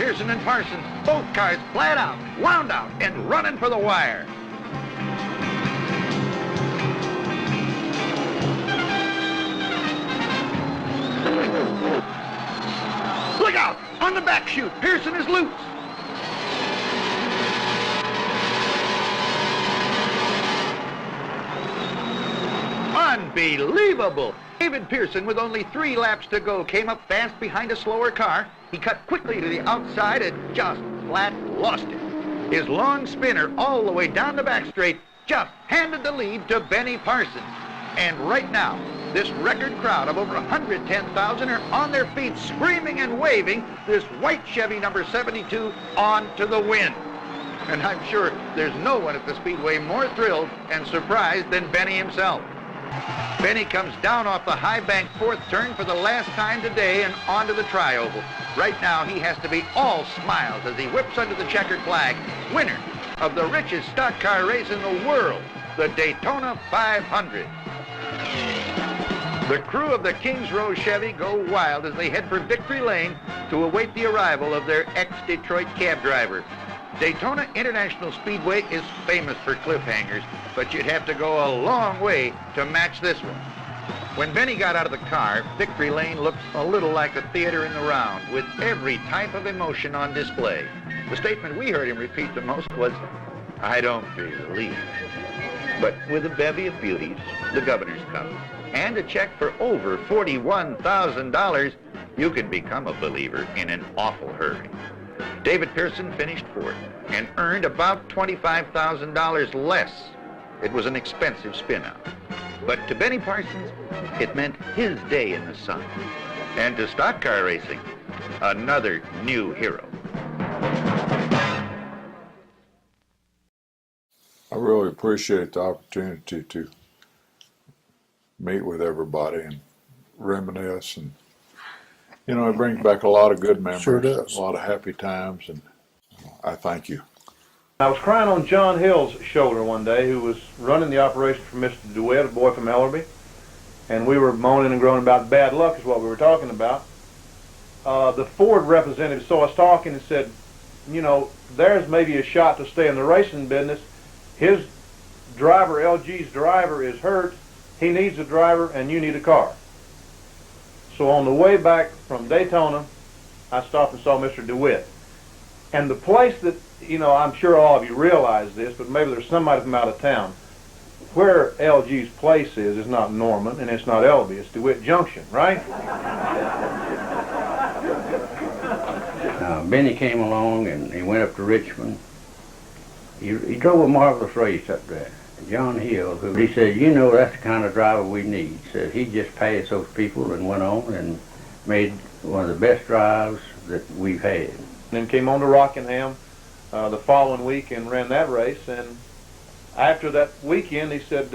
Pearson and Parsons, both cars flat out, wound out, and running for the wire. Look out! On the back chute, Pearson is loose. Unbelievable! David Pearson, with only 3 laps to go, came up fast behind a slower car. He cut quickly to the outside and just flat lost it. His long spinner all the way down the back straight just handed the lead to Benny Parsons. And right now, this record crowd of over 110,000 are on their feet screaming and waving this white Chevy number 72 on to the win. And I'm sure there's no one at the Speedway more thrilled and surprised than Benny himself. Benny comes down off the high bank 4th turn for the last time today and onto the tri-oval. Right now he has to be all smiles as he whips under the checkered flag, winner of the richest stock car race in the world, the Daytona 500. The crew of the Kings Row Chevy go wild as they head for Victory Lane to await the arrival of their ex-Detroit cab driver. Daytona International Speedway is famous for cliffhangers, but you'd have to go a long way to match this one. When Benny got out of the car, Victory Lane looked a little like a theater in the round, with every type of emotion on display. The statement we heard him repeat the most was, "I don't believe." But with a bevy of beauties, the Governor's Cup, and a check for over $41,000, you can become a believer in an awful hurry. David Pearson finished 4th and earned about $25,000 less. It was an expensive spin-out. But to Benny Parsons, it meant his day in the sun. And to stock car racing, another new hero. I really appreciate the opportunity to meet with everybody and reminisce, and you know, it brings back a lot of good memories, Sure does. a lot of happy times, and I thank you. I was crying on John Hill's shoulder one day, who was running the operation for Mr. Dewitt, a boy from Ellerby, and we were moaning and groaning about bad luck is what we were talking about. The Ford representative saw us talking and said, you know, there's maybe a shot to stay in the racing business. His driver, LG's driver, is hurt. He needs a driver, and you need a car. So on the way back from Daytona, I stopped and saw Mr. Dewitt. And the place that, you know, I'm sure all of you realize this, but maybe there's somebody from out of town. Where LG's place is not Norman, and it's not Ellerby, it's DeWitt Junction, right? Benny came along and he went up to Richmond. He drove a marvelous race up there. John Hill, who he said, you know, that's the kind of driver we need. Said he just passed those people and went on and made one of the best drives that we've had. Then came on to Rockingham the following week and ran that race. And after that weekend, he said,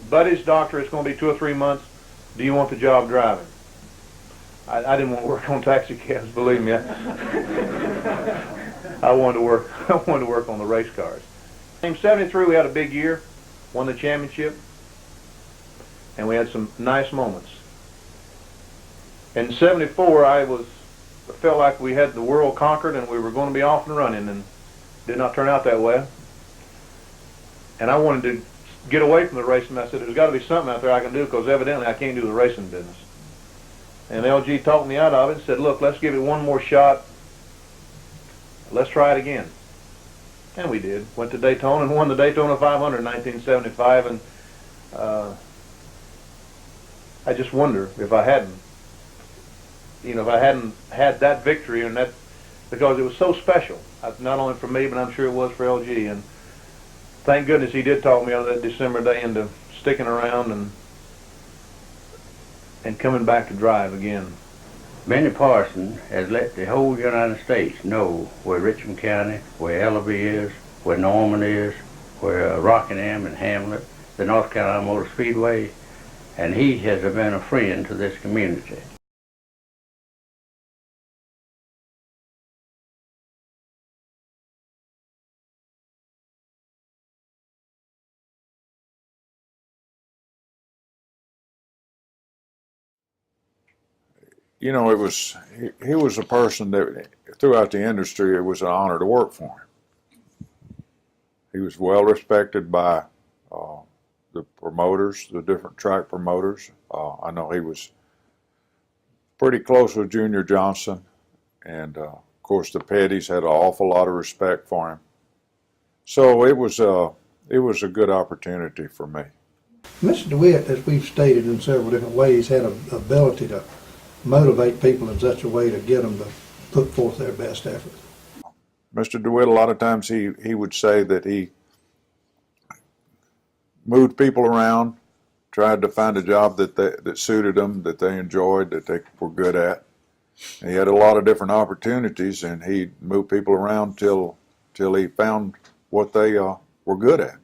Buddy's doctor, it's going to be 2 or 3 months. Do you want the job driving? I didn't want to work on taxi cabs, believe me. I wanted to work. I wanted to work on the race cars. In '73, we had a big year, won the championship, and we had some nice moments. In '74, I felt like we had the world conquered and we were going to be off and running, and did not turn out that way. And I wanted to get away from the racing. I said, there's got to be something out there I can do, because evidently I can't do the racing business. And LG talked me out of it and said, look, let's give it one more shot. Let's try it again. And we did. Went to Daytona and won the Daytona 500 in 1975. And I just wonder if I hadn't, you know, if I hadn't had that victory, and that, because it was so special, not only for me, but I'm sure it was for LG. And thank goodness he did talk me out of that December day into sticking around and coming back to drive again. Benny Parsons has let the whole United States know where Richmond County, where Ellerby is, where Norman is, where Rockingham and Hamlet, the North Carolina Motor Speedway, and he has been a friend to this community. you know, he was a person that throughout the industry it was an honor to work for him. He was well respected by the promoters, the different track promoters. I know he was pretty close with Junior Johnson, and of course the Petties had an awful lot of respect for him. So it was a good opportunity for me. Mr. Dewitt, as we've stated in several different ways, had an ability to motivate people in such a way to get them to put forth their best effort. Mr. Dewitt, a lot of times he would say that he moved people around, tried to find a job that suited them, that they enjoyed, that they were good at. And he had a lot of different opportunities, and he moved people around till he found what they were good at.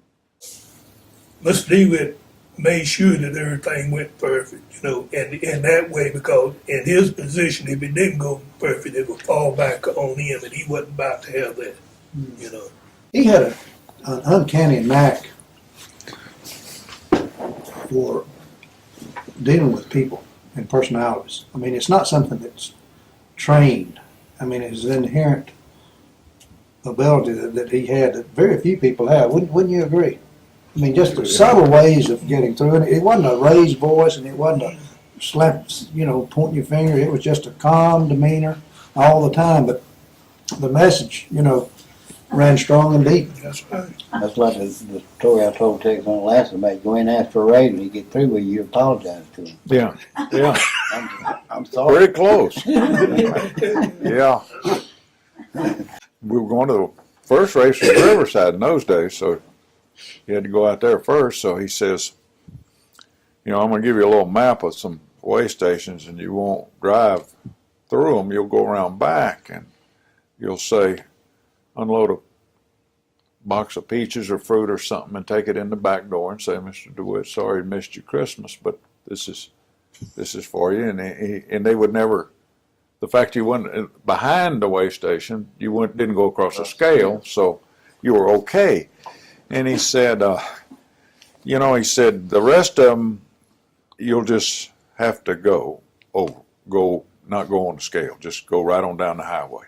Mr. Dewitt made sure that everything went perfect, you know, and in that way, because in his position, if it didn't go perfect, it would fall back on him, and he wasn't about to have that, you know. He had an uncanny knack for dealing with people and personalities. I mean, it's not something that's trained. I mean, it's an inherent ability that he had that very few people have. Wouldn't you agree? I mean, just the subtle ways of getting through it. It wasn't a raised voice, and it wasn't a slap, you know, pointing your finger. It was just a calm demeanor all the time. But the message, you know, ran strong and deep. That's right. That's like the story I told Texas on the last debate. Go in and ask for a raise, and you get through with you apologize to him. Yeah, yeah, I'm sorry. pretty close. Yeah, we were going to the first race was Riverside in those days, so he had to go out there first. So he says, you know, I'm going to give you a little map of some way stations, and you won't drive through them. You'll go around back, and you'll say, unload a box of peaches or fruit or something and take it in the back door and say, Mr. DeWitt, sorry I missed your Christmas, but this is for you. And they would never, the fact you went behind the way station, didn't go across the scale, so you were okay. And he said, you know, he said, the rest of them, you'll just have to not go on the scale, just go right on down the highway.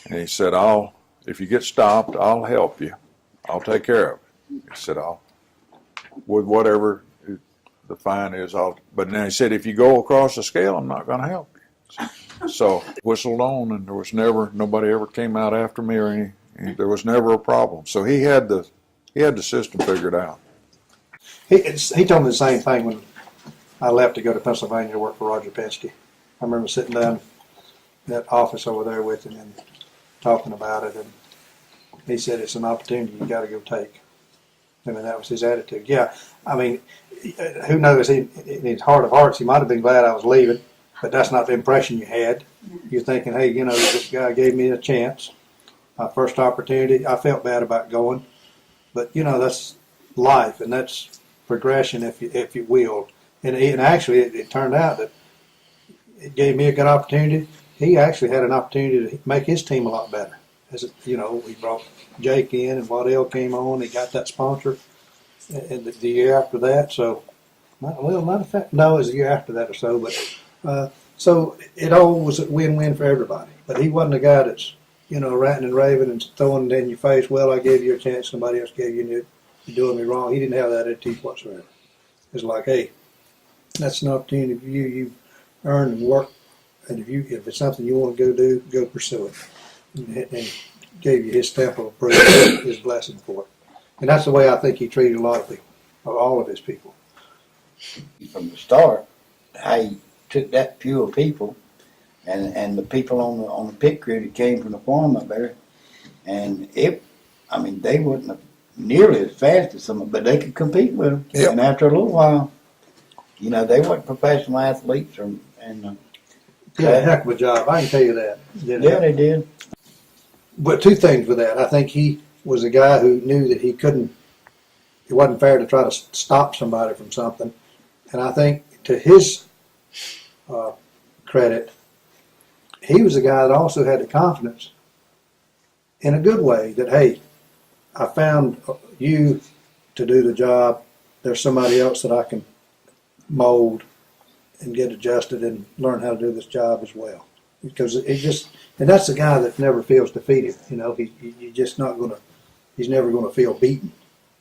And he said, if you get stopped, I'll help you. I'll take care of it. He said, with whatever the fine is, but then he said, if you go across the scale, I'm not going to help you. So whistled on, and there was nobody ever came out after me or there was never a problem. So he had the system figured out. He told me the same thing when I left to go to Pennsylvania to work for Roger Penske. I remember sitting down in that office over there with him and talking about it, and he said it's an opportunity you got to go take. I mean, that was his attitude. Yeah, I mean, who knows? In his heart of hearts, he might have been glad I was leaving, but that's not the impression you had. You're thinking, hey, you know, this guy gave me a chance, my first opportunity. I felt bad about going, but you know, that's life, and that's progression, if you will. And actually, it turned out that it gave me a good opportunity. He actually had an opportunity to make his team a lot better. You know, he brought Jake in, and Waddell came on. He got that sponsor, and the year after that. So, well, not a fact. No, it was the year after that or so. But so it all was a win-win for everybody. But he wasn't a guy that's, you know, ranting and raving and throwing it in your face. Well, I gave you a chance. Somebody else gave you. You're doing me wrong. He didn't have that attitude whatsoever. It's like, hey, that's an opportunity for you. You earned and worked. And if it's something you want to go do, go pursue it. And gave you his stamp of approval, his blessing for it. And that's the way I think he treated a lot of people, all of his people. From the start, how he took that few of people and the people on the pit crew that came from the farm up there, and they wasn't nearly as fast as some, but they could compete with them. Yep. And after a little while, you know, they weren't professional athletes Did a heck of a job, I can tell you that. Yeah, they did. But two things with that. I think he was a guy who knew that it wasn't fair to try to stop somebody from something. And I think to his credit, he was a guy that also had the confidence in a good way that, hey, I found you to do the job. There's somebody else that I can mold and get adjusted and learn how to do this job as well. Because it just, and that's the guy that never feels defeated. You know, you're just not gonna, he's never gonna feel beaten,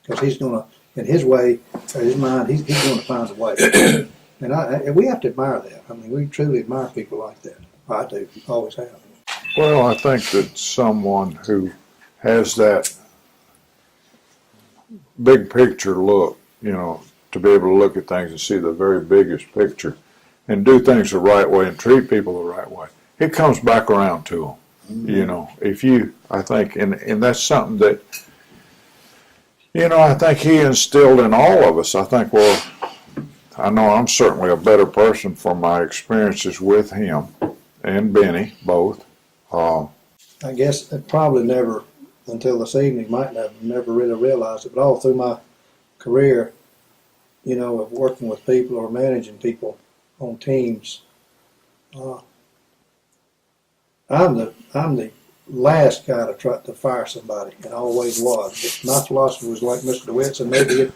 because he's gonna, in his way, or his mind, he's gonna find a way. And we have to admire that. I mean, we truly admire people like that. I do, always have. Well, I think that someone who has that big picture look, you know, to be able to look at things and see the very biggest picture and do things the right way and treat people the right way, it comes back around to them. Mm-hmm. You know, if you, I think, and that's something that, you know, I think he instilled in all of us. I think, well, I know I'm certainly a better person for my experiences with him and Benny, both. I guess it probably never, until this evening, might have never really realized it, but all through my career, you know, of working with people or managing people on teams, I'm the last guy to try to fire somebody, and always was. But my philosophy was like Mr. Dewitt's, and maybe it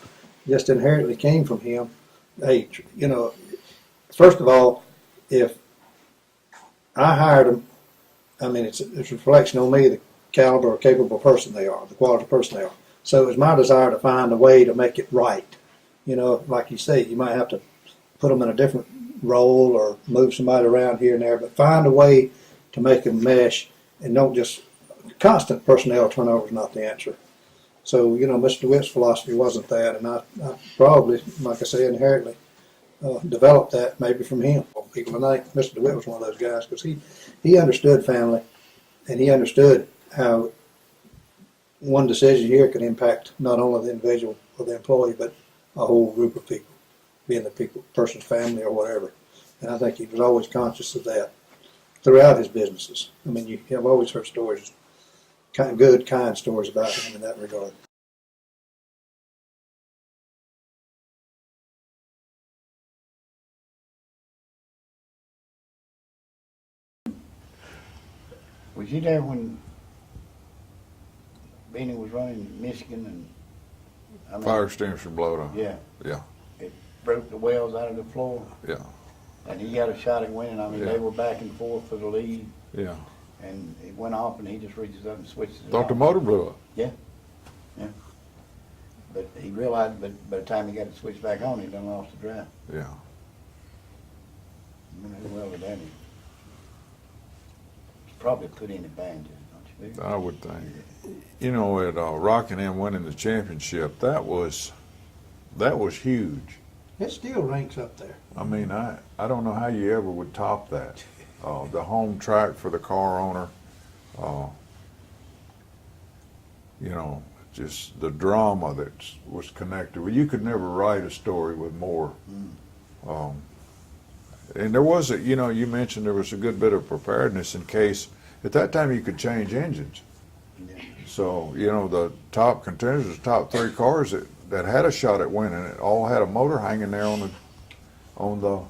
just inherently came from him. Hey, you know, first of all, if I hired them, I mean, it's a reflection on me, the caliber or capable person they are, the quality person they are. So it was my desire to find a way to make it right. You know, like you say, you might have to put them in a different role or move somebody around here and there, but find a way to make them mesh, and don't just, constant personnel turnover is not the answer. So, you know, Mr. DeWitt's philosophy wasn't that, and I probably, like I say, inherently developed that maybe from him. People tonight, Mr. DeWitt was one of those guys, because he understood family, and he understood how one decision here could impact not only the individual or the employee, but a whole group of people, being the person's family or whatever. And I think he was always conscious of that throughout his businesses. I mean, you have always heard stories, good, kind stories about him in that regard. Was you there when Benny was running Michigan and Fire extinguisher blowed up. Yeah. Yeah. It broke the wells out of the floor. Yeah. And he got a shot at winning. I mean, Yeah. they were back and forth for the lead. Yeah. And it went off, and he just reaches up and switches it Thought off. the motor blew up. Yeah. Yeah. But he realized, but by the time he got it switched back on, he done lost the drive. Yeah. I mean, who well did that? Probably put in advantages, don't you think? I would think. You know, at Rockingham winning the championship, that was huge. It still ranks up there. I mean, I don't know how you ever would top that. The home track for the car owner, you know, just the drama that was connected. Well, you could never write a story with more. And there was you know, you mentioned there was a good bit of preparedness in case, at that time you could change engines. Yeah. So, you know, the top contenders, the top three cars that had a shot at winning it all had a motor hanging there on the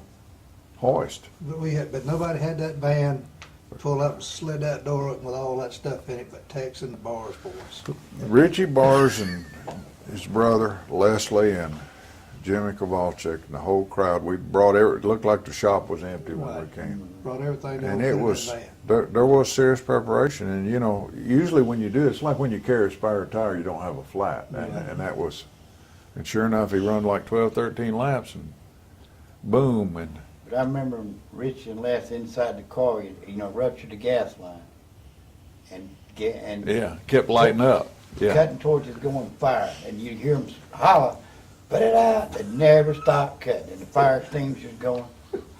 hoist. But nobody had that van pull up and slid that door open with all that stuff in it, but Tex and the bars boys. Richie Bars and his brother Leslie and Jimmy Kowalczyk and the whole crowd. We brought it looked like the shop was empty when we came. Brought everything down. And it was, there was serious preparation. And, you know, usually when you do it, it's like when you carry a spare tire, you don't have a flat. And that was, and sure enough, he run like 12, 13 laps and boom. And But I remember Rich and Les inside the car, you know, ruptured the gas line. And yeah, kept lighting up. Yeah. cutting torches going fire. And you hear them holler, put it out. They never stop cutting. And the fire extinguishers going,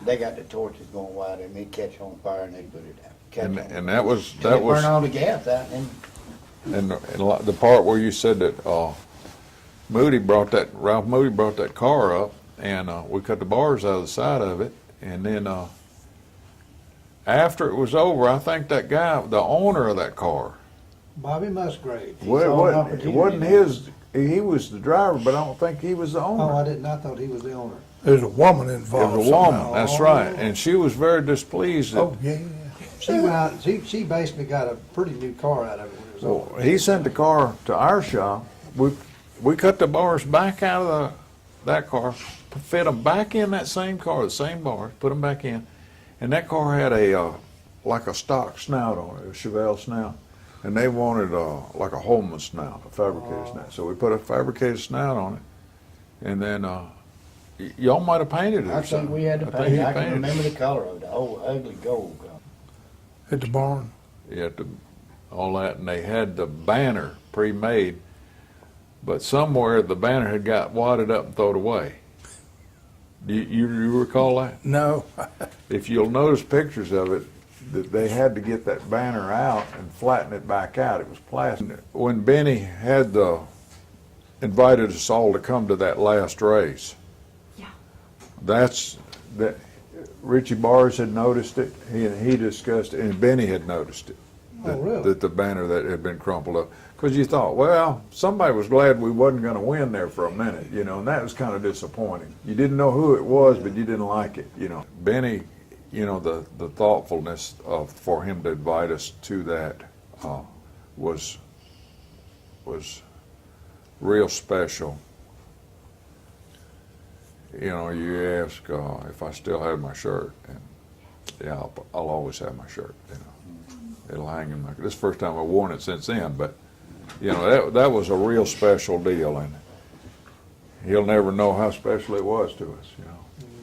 they got the torches going wide and they catch on fire and they put it out. And that was, burn all the gas out. and the part where you said that Ralph Moody brought that car up, and we cut the bars out of the side of it, and then after it was over, I think that guy, the owner of that car, Bobby Musgrave. it wasn't his. He was the driver, but I don't think he was the owner. Oh, I didn't. I thought he was the owner. There's a woman It involved. was a woman. somehow. That's right, and she was very displeased. That, Oh, yeah. She went out. She basically got a pretty new car out of it when it was over. He sent the car to our shop. We cut the bars back out of that car, fit them back in that same car, the same bars, put them back in, and that car had a like a stock snout on it, a Chevelle snout, and they wanted like a Holman snout, a fabricated snout. So we put a fabricated snout on it, and then y'all might have painted it. I or think something. we had to I think paint he it. I can painted it. remember the color of it, the old ugly gold color. At the barn. Yeah, all that, and they had the banner pre-made, but somewhere the banner had got wadded up and thrown away. Do you recall that? No. If you'll notice pictures of it, that they had to get that banner out and flatten it back out. It was plastic. When Benny had invited us all to come to that last race, that Richie Bars had noticed it. He discussed it, and Benny had noticed it. That the banner that had been crumpled up. Because you thought, well, somebody was glad we wasn't going to win there for a minute, and that was kind of disappointing. You didn't know who it was, but you didn't like it, Benny, the thoughtfulness for him to invite us to that was real special. You ask if I still have my shirt, and yeah, I'll always have my shirt. It'll hang in my. This is the first time I've worn it since then, but that was a real special deal, and he'll never know how special it was to us.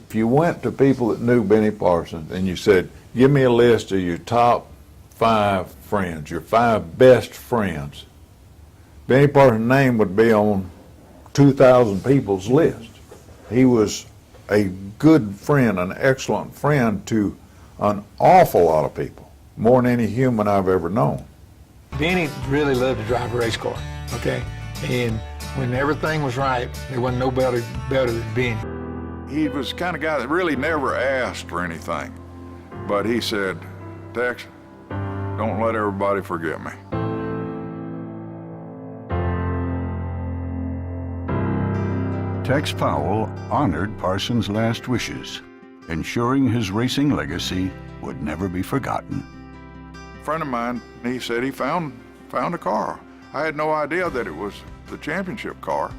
If you went to people that knew Benny Parsons and you said, "Give me a list of your top 5 friends, your 5 best friends," Benny Parsons' name would be on 2,000 people's list. He was a good friend, an excellent friend to an awful lot of people, more than any human I've ever known. Benny really loved to drive a race car, okay? And when everything was right, there wasn't nobody better than Benny. He was the kind of guy that really never asked for anything, but he said, "Tex, don't let everybody forget me." Tex Powell honored Parsons' last wishes, ensuring his racing legacy would never be forgotten. A friend of mine, he said he found a car. I had no idea that it was the championship car.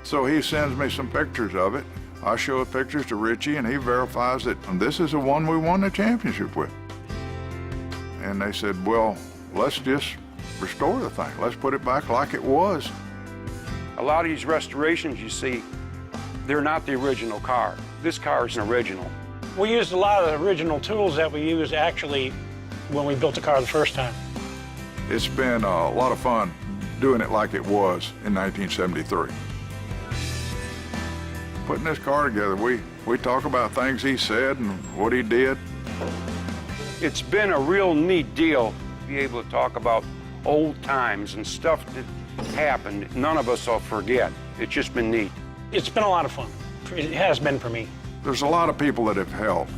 So he sends me some pictures of it. I show the pictures to Richie, and he verifies that this is the one we won the championship with. And they said, well, let's just restore the thing. Let's put it back like it was. A lot of these restorations you see, they're not the original car. This car is an original. We used a lot of the original tools that we used actually when we built the car the first time. It's been a lot of fun doing it like it was in 1973. Putting this car together, we talk about things he said and what he did. It's been a real neat deal to be able to talk about old times and stuff that happened. None of us will forget. It's just been neat. It's been a lot of fun. It has been for me. There's a lot of people that have helped.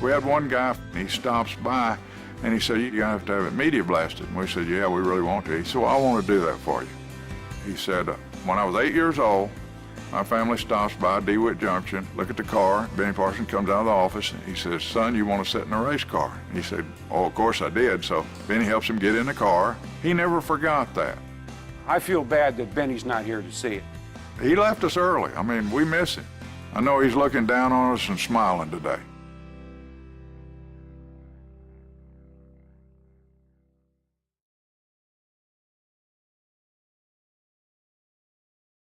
We had one guy, he stops by and he said, "You're gonna have to have it media blasted." And we said, "Yeah, we really want to." He said, "Well, I want to do that for you." He said, "When I was 8 years old, my family stops by Dewitt Junction, look at the car. Benny Parsons comes out of the office and he says, 'Son, you want to sit in a race car?' And he said, 'Oh, of course I did.' So Benny helps him get in the car. He never forgot that. I feel bad that Benny's not here to see it. He left us early. I mean, we miss him. I know he's looking down on us and smiling today.